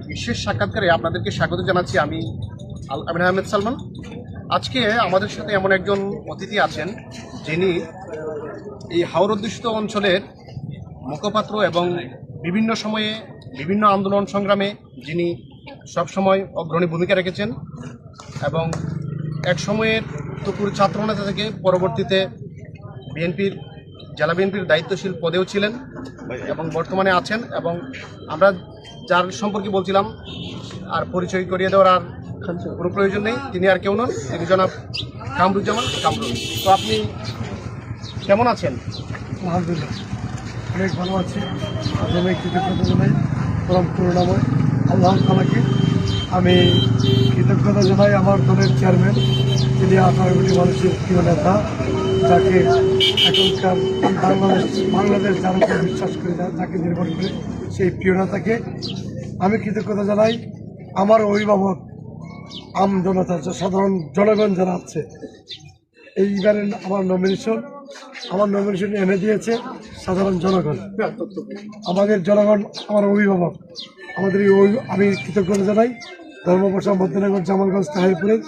বিশেষ সাক্ষাৎকারে আপনাদেরকে স্বাগত জানাচ্ছি। আমি আমির আহমেদ সালমান। আজকে আমাদের সাথে এমন একজন অতিথি আছেন যিনি এই হাওর অধ্যুষিত অঞ্চলের মুখপাত্র এবং বিভিন্ন সময়ে বিভিন্ন আন্দোলন সংগ্রামে যিনি সবসময় অগ্রণী ভূমিকা রেখেছেন এবং এক সময়ের তুকুর ছাত্রনেতা থেকে পরবর্তীতে জেলা বিএনপির দায়িত্বশীল পদেও ছিলেন এবং বর্তমানে আছেন। এবং আমরা যার সম্পর্কে বলছিলাম আর পরিচয় করিয়ে দেওয়ার আর কোনো প্রয়োজন নেই, তিনি আর কেউ নন, তিনি জনাব কামরুজ্জামান কামরুল। তো আপনি কেমন আছেন? আলহামদুলিল্লাহ, অনেক ভালো আছি। প্রথমে কৃতজ্ঞতা জানাই পরম করুণাময় আল্লাহ তাআলাকে। আমি কৃতজ্ঞতা জানাই আমার দলের চেয়ারম্যান, তিনি 18 কোটি মানুষের প্রিয় নেতা, যাকে এখনকার বাংলাদেশ যার উপর বিশ্বাস করে যাকে নির্ভর করে সেই প্রিয় নেতাকে আমি কৃতজ্ঞতা জানাই। আমার অভিভাবক আম জনতা, সাধারণ জনগণ যারা আছে, এইবারের আমার নমিনেশন এনে দিয়েছে সাধারণ জনগণ, আমাদের জনগণ, আমার অভিভাবক, আমাদের আমি কৃতজ্ঞতা জানাই। ধর্মপাশা, মধ্যনগর, জামালগঞ্জ, তাহিরপুরের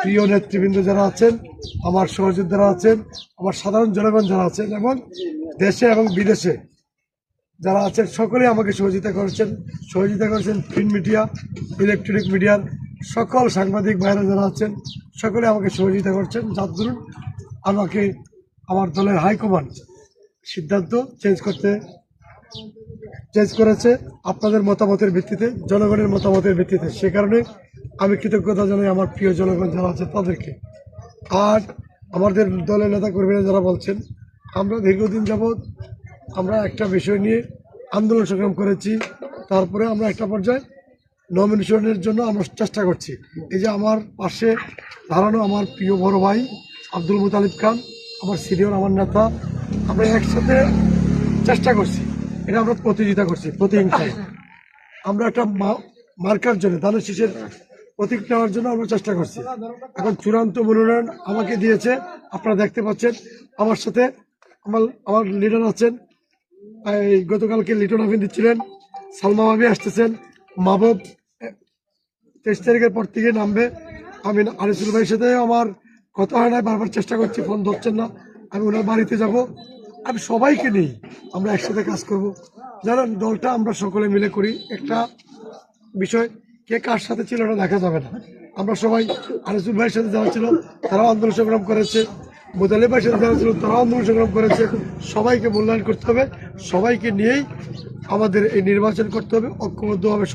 প্রিয় নেতৃবৃন্দ যারা আছেন, আমার সহযোদ্ধারা আছেন, আমার সাধারণ জনগণ যারা আছেন এবং দেশে এবং বিদেশে যারা আছেন, সকলে আমাকে সহযোগিতা করেছেন। প্রিন্ট মিডিয়া, ইলেকট্রনিক মিডিয়ার সকল সাংবাদিক ভাইরা যারা আছেন, সকলে আমাকে সহযোগিতা করছেন, যার দরুন আমাকে আমার দলের হাইকমান্ড সিদ্ধান্ত চেঞ্জ করেছে আপনাদের মতামতের ভিত্তিতে, জনগণের মতামতের ভিত্তিতে। সে কারণে আমি কৃতজ্ঞতা জানাই আমার প্রিয় জনগণ যারা আছে তাদেরকে। আর আমাদের দলের নেতা কর্মীরা যারা বলছেন, আমরা দীর্ঘদিন যাবৎ আমরা একটা বিষয় নিয়ে আন্দোলন সংগ্রাম করেছি, তারপরে আমরা একটা পর্যায়ে নমিনেশনের জন্য আমরা চেষ্টা করছি। এই যে আমার পাশে দাঁড়ানো আমার প্রিয় বড় ভাই আব্দুল মুতালিব খান, আমার সিনিয়র, আমার নেতা, আমরা একসাথে চেষ্টা করছি। এটা আমরা প্রতিযোগিতা করছি, প্রতিহিংসায় আমরা একটা মার্কার জন্য, ধানের শীষের প্রতীক নেওয়ার জন্য আমরা চেষ্টা করছি। এখন চূড়ান্ত মনোনয়ন আমাকে দিয়েছে, আপনারা দেখতে পাচ্ছেন। আমার সাথে আমার লিডার আছেন, গতকালকে লিটন আফিন দিচ্ছিলেন, সালমা ভাবি আসতেছেন, মাহবুব 23 তারিখের পর থেকে নামবে। আমি আনিসুল ভাইয়ের সাথে আমার কথা হয় না, বারবার চেষ্টা করছি, ফোন ধরছেন না। আমি ওনার বাড়িতে যাব, আমি সবাইকে নিই, আমরা একসাথে কাজ করব। যারা দলটা আমরা সকলে মিলে করি, একটা বিষয় কে কার সাথে ছিল এটা দেখা যাবে না। আমরা সবাই, আনিসুল ভাইয়ের সাথে যারা ছিল তারাও আন্দোলন সংগ্রাম করেছে, মুতালিব ভাইয়ের সাথে যারা ছিল তারাও আন্দোলন সংগ্রাম করেছে। সবাইকে মূল্যায়ন করতে হবে, সবাইকে নিয়েই আমাদের এই নির্বাচন করতে হবে ঐক্যবদ্ধভাবে।